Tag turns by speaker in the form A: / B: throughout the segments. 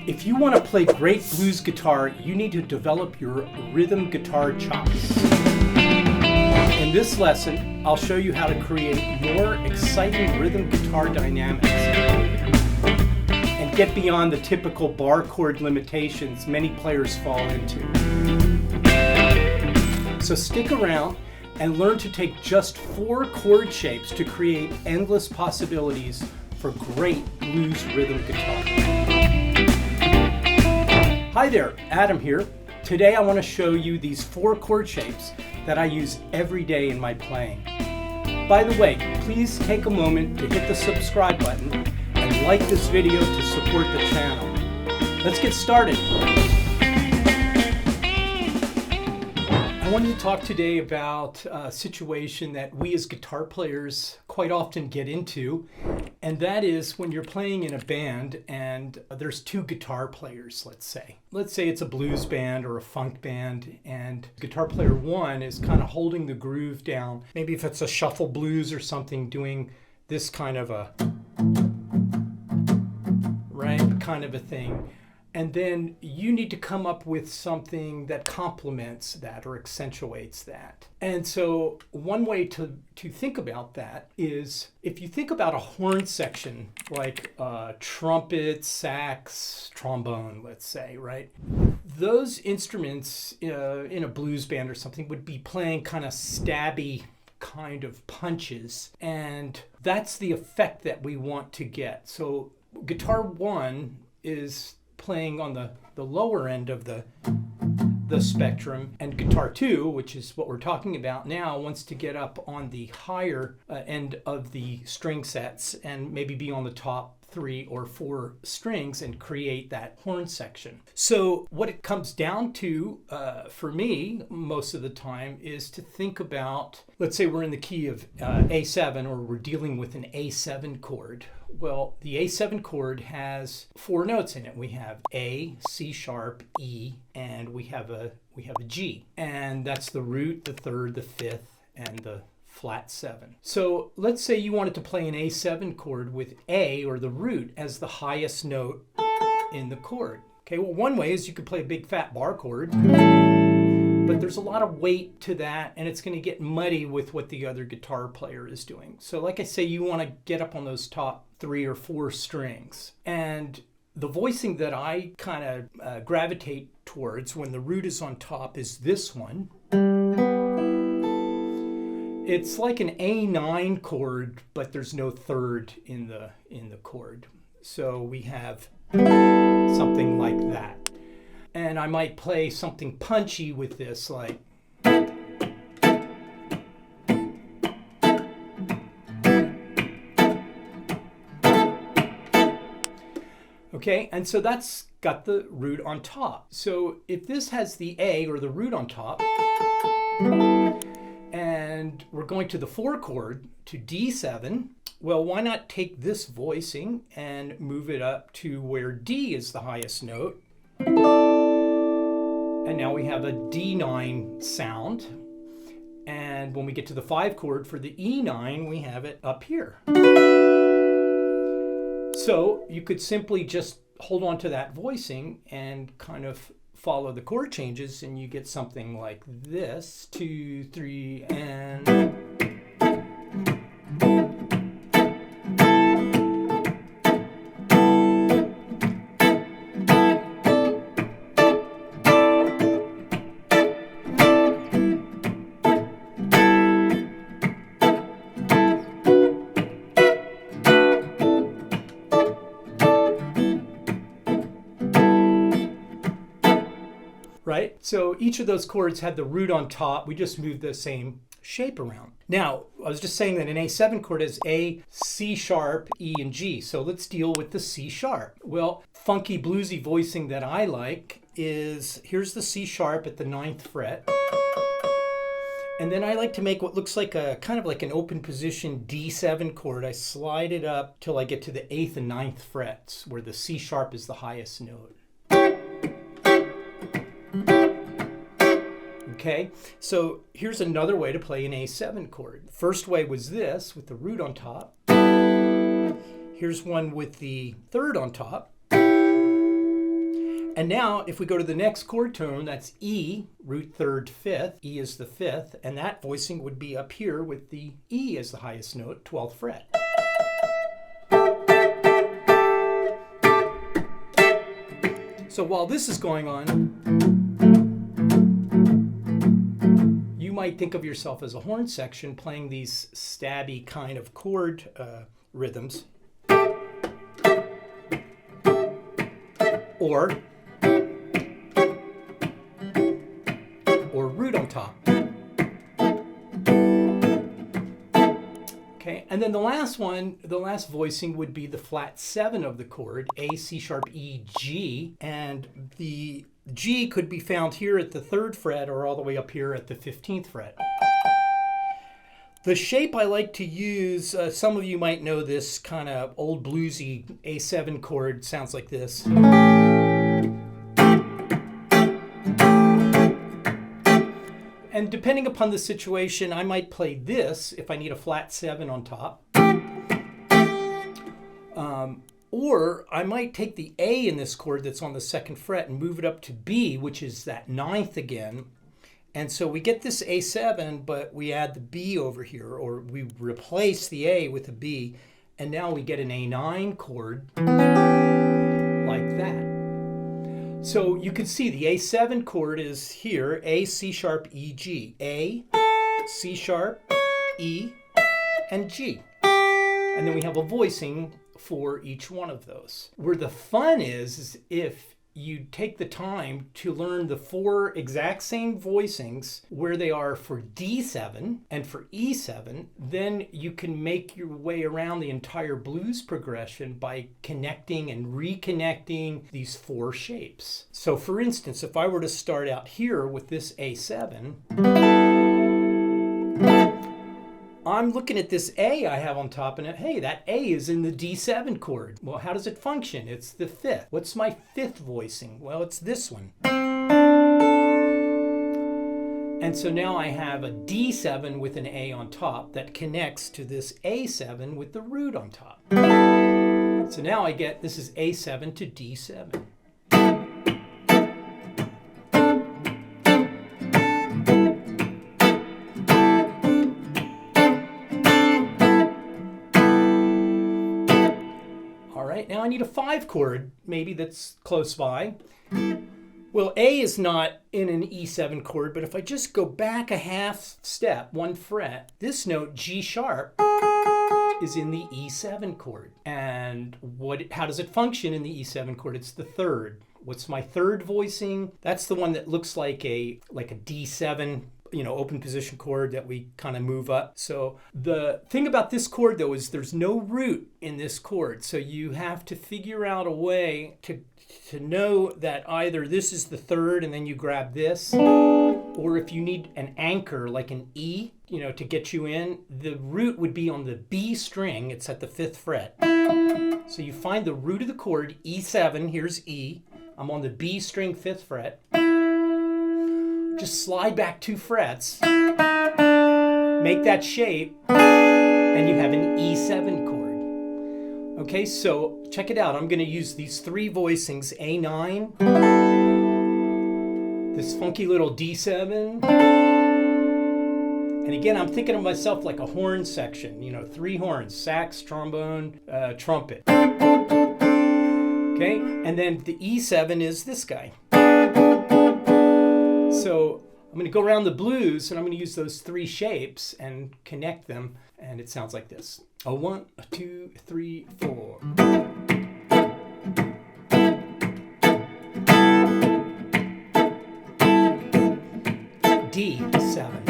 A: If you want to play great blues guitar, you need to develop your rhythm guitar chops. In this lesson, I'll show you how to create more exciting rhythm guitar dynamics and get beyond the typical bar chord limitations many players fall into. So stick around and learn to take just 4 chord shapes to create endless possibilities for great blues rhythm guitar. Hi there, Adam here. Today I want to show you these 4 chord shapes that I use every day in my playing. By the way, please take a moment to hit the subscribe button and like this video to support the channel. Let's get started. I wanted to talk today about a situation that we as guitar players quite often get into, and that is when you're playing in a band and there's 2 guitar players, let's say. Let's say it's a blues band or a funk band, and guitar player 1 is kind of holding the groove down. Maybe if it's a shuffle blues or something, doing this kind of a, right, kind of a thing. And then you need to come up with something that complements that or accentuates that. And so one way to think about that is if you think about a horn section, like trumpet, sax, trombone, let's say, right? Those instruments in a blues band or something would be playing kind of stabby kind of punches. And that's the effect that we want to get. So guitar 1 is playing on the lower end of the spectrum, and guitar 2, which is what we're talking about now, wants to get up on the higher end of the string sets and maybe be on the top 3 or 4 strings and create that horn section. So what it comes down to for me most of the time is to think about, let's say we're in the key of A7 or we're dealing with an A7 chord. Well, the A7 chord has 4 notes in it. We have A, C sharp, E, and we have a G. And that's the root, the third, the fifth, and the flat 7. So let's say you wanted to play an A7 chord with A, or the root, as the highest note in the chord. Okay, well, one way is you could play a big fat bar chord, but there's a lot of weight to that, and it's going to get muddy with what the other guitar player is doing. So like I say, you want to get up on those top 3 or 4 strings. And the voicing that I kind of gravitate towards when the root is on top is this one. It's like an A9 chord, but there's no third in the chord. So we have something like that. And I might play something punchy with this, like, okay, and so that's got the root on top. So if this has the A or the root on top, and we're going to the 4 chord, to D7, well, why not take this voicing and move it up to where D is the highest note? And now we have a D9 sound. And when we get to the 5 chord for the E9, we have it up here. So you could simply just hold on to that voicing and kind of follow the chord changes, and you get something like this, 2, 3, and... right? So each of those chords had the root on top. We just moved the same shape around. Now, I was just saying that an A7 chord is A, C sharp, E, and G. So let's deal with the C sharp. Well, funky bluesy voicing that I like is, here's the C sharp at the 9th fret. And then I like to make what looks like a kind of like an open position D7 chord. I slide it up till I get to the 8th and 9th frets, where the C sharp is the highest note. Okay, so here's another way to play an A7 chord. First way was this, with the root on top. Here's one with the third on top. And now if we go to the next chord tone, that's E, root third fifth. E is the fifth, and that voicing would be up here with the E as the highest note, 12th fret. So while this is going on, you might think of yourself as a horn section playing these stabby kind of chord rhythms. Or root on top. Okay, and then the last one, the last voicing would be the flat 7 of the chord, A, C sharp, E, G, and the G could be found here at the 3rd fret or all the way up here at the 15th fret. The shape I like to use, some of you might know this kind of old bluesy A7 chord, sounds like this. And depending upon the situation, I might play this if I need a flat 7 on top. Or I might take the A in this chord that's on the 2nd fret and move it up to B, which is that 9th again. And so we get this A7, but we add the B over here, or we replace the A with a B, and now we get an A9 chord like that. So you can see the A7 chord is here, A, C sharp, E, G. A, C sharp, E, and G. And then we have a voicing for each one of those. Where the fun is if you take the time to learn the 4 exact same voicings where they are for D7 and for E7, then you can make your way around the entire blues progression by connecting and reconnecting these 4 shapes. So for instance, if I were to start out here with this A7, I'm looking at this A I have on top, and hey, that A is in the D7 chord. Well, how does it function? It's the 5th. What's my 5th voicing? Well, it's this one. And so now I have a D7 with an A on top that connects to this A7 with the root on top. So now I get, this is A7 to D7. Now I need a 5 chord, maybe that's close by. Well, A is not in an E7 chord, but if I just go back a half step, 1 fret, this note, G sharp, is in the E7 chord. And how does it function in the E7 chord? It's the 3rd. What's my 3rd voicing? That's the one that looks like a D7, open position chord that we kind of move up. So the thing about this chord though is there's no root in this chord. So you have to figure out a way to know that either this is the 3rd and then you grab this, or if you need an anchor like an E, to get you in, the root would be on the B string. It's at the 5th fret. So you find the root of the chord, E7, here's E. I'm on the B string 5th fret. Just slide back 2 frets, make that shape, and you have an E7 chord. Okay, so check it out. I'm going to use these 3 voicings, A9, this funky little D7, and again, I'm thinking of myself like a horn section, 3 horns, sax, trombone, trumpet. Okay, and then the E7 is this guy. So I'm going to go around the blues and I'm going to use those 3 shapes and connect them, and it sounds like this. A 1, a 2, 3, 4. D7.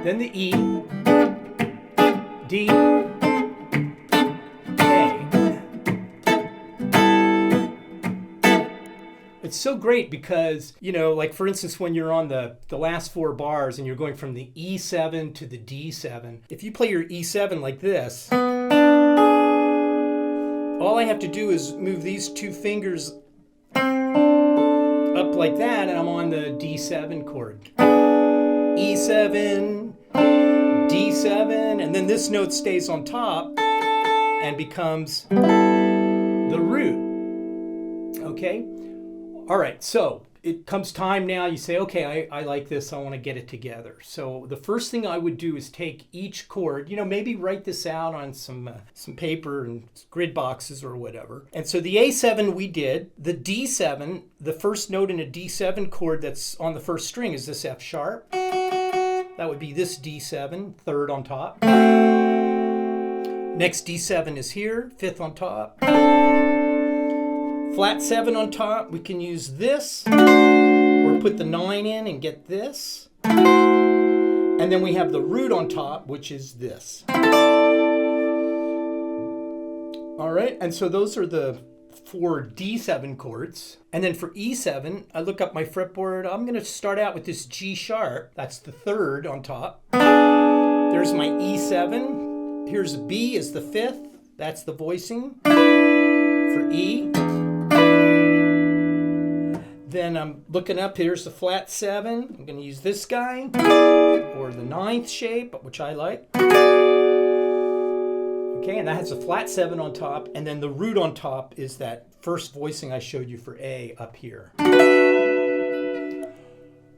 A: Then the E, D, it's so great because, like for instance, when you're on the last 4 bars and you're going from the E7 to the D7, if you play your E7 like this, all I have to do is move these 2 fingers up like that and I'm on the D7 chord. E7, D7, and then this note stays on top and becomes the root. Okay? All right, so it comes time now, you say, okay, I like this, I want to get it together. So the first thing I would do is take each chord, maybe write this out on some paper and grid boxes or whatever. And so the A7 we did, the D7, the first note in a D7 chord that's on the first string is this F sharp. That would be this D7, third on top. Next D7 is here, fifth on top. Flat 7 on top, we can use this, or put the 9 in and get this. And then we have the root on top, which is this. All right, and so those are the 4 D7 chords. And then for E7, I look up my fretboard. I'm going to start out with this G sharp. That's the third on top. There's my E7. Here's a B is the fifth. That's the voicing for E. Then I'm looking up, here's the flat 7. I'm going to use this guy, or the 9th shape, which I like. Okay, and that has a flat 7 on top, and then the root on top is that first voicing I showed you for A up here.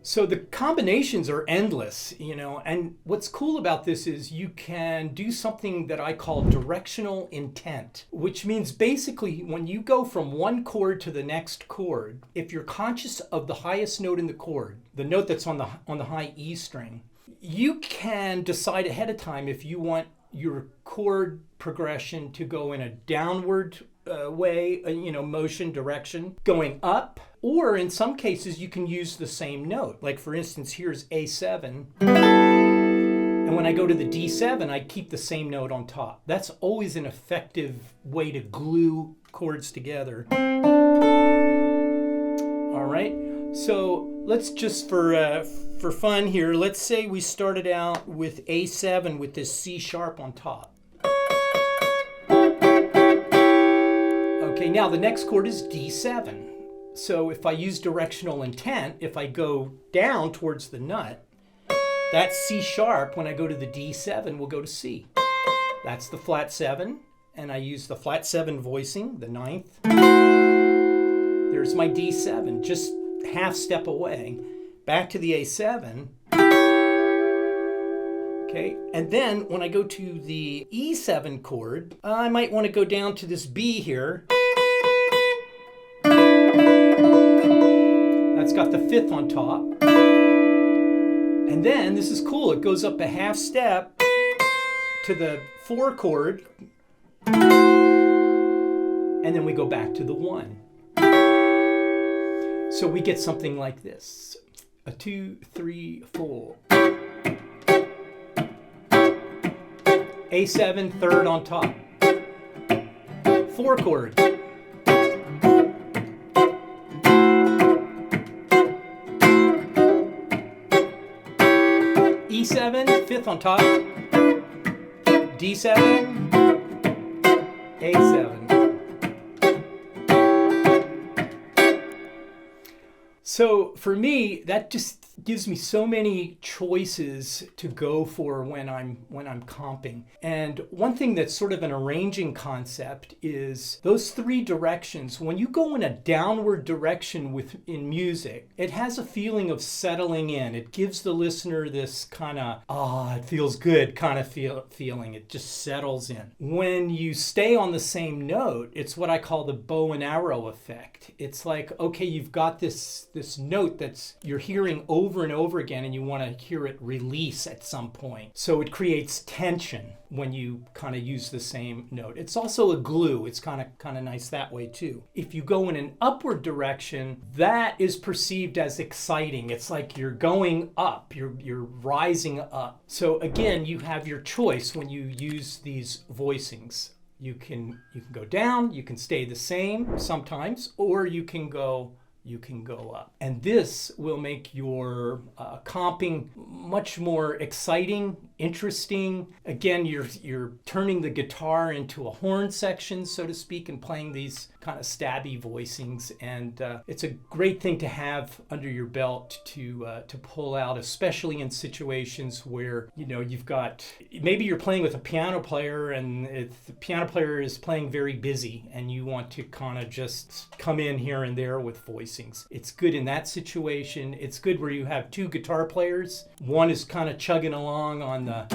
A: So the combinations are endless, and what's cool about this is you can do something that I call directional intent, which means basically when you go from one chord to the next chord, if you're conscious of the highest note in the chord, the note that's on the high E string, you can decide ahead of time if you want your chord progression to go in a downward way, motion, direction, going up, or in some cases you can use the same note. Like for instance, here's A7, and when I go to the D7, I keep the same note on top. That's always an effective way to glue chords together. All right, so let's just for fun here, let's say we started out with A7 with this C sharp on top. Okay, now the next chord is D7. So if I use directional intent, if I go down towards the nut, that C sharp, when I go to the D7, will go to C. That's the flat 7, and I use the flat 7 voicing, the 9th. There's my D7, just half step away. Back to the A7. Okay, and then when I go to the E7 chord, I might want to go down to this B here. That's got the 5th on top. And then, this is cool, it goes up a half step to the 4 chord. And then we go back to the 1. So we get something like this. A 2, 3, 4. A7, third on top. 4 chord. E7, 5th on top. D7, A7. So for me, that just gives me so many choices to go for when I'm comping. And one thing that's sort of an arranging concept is those 3 directions. When you go in a downward direction in music, it has a feeling of settling in. It gives the listener this kind of, it feels good kind of feeling. It just settles in. When you stay on the same note, it's what I call the bow and arrow effect. It's like, okay, you've got this note that's you're hearing over and over again, and you want to hear it release at some point. So it creates tension when you kind of use the same note. It's also a glue. It's kind of nice that way too. If you go in an upward direction, that is perceived as exciting. It's like you're going up, you're rising up. So again, you have your choice when you use these voicings. You can go down, you can stay the same sometimes, or you can go up. And this will make your comping much more exciting interesting. Again, you're turning the guitar into a horn section, so to speak, and playing these kind of stabby voicings. And it's a great thing to have under your belt to pull out, especially in situations where, you know, you've got, maybe you're playing with a piano player and the piano player is playing very busy and you want to kind of just come in here and there with voicings. It's good in that situation. It's good where you have two guitar players. One is kind of chugging along on the,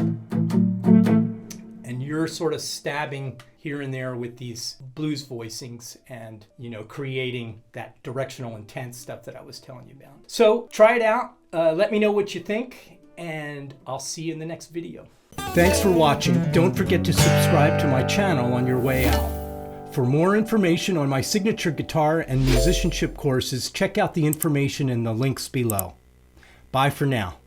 A: and you're sort of stabbing here and there with these blues voicings and, you know, creating that directional intent stuff that I was telling you about. So try it out. Let me know what you think, and I'll see you in the next video. Thanks for watching. Don't forget to subscribe to my channel on your way out. For more information on my signature guitar and musicianship courses, check out the information in the links below. Bye for now.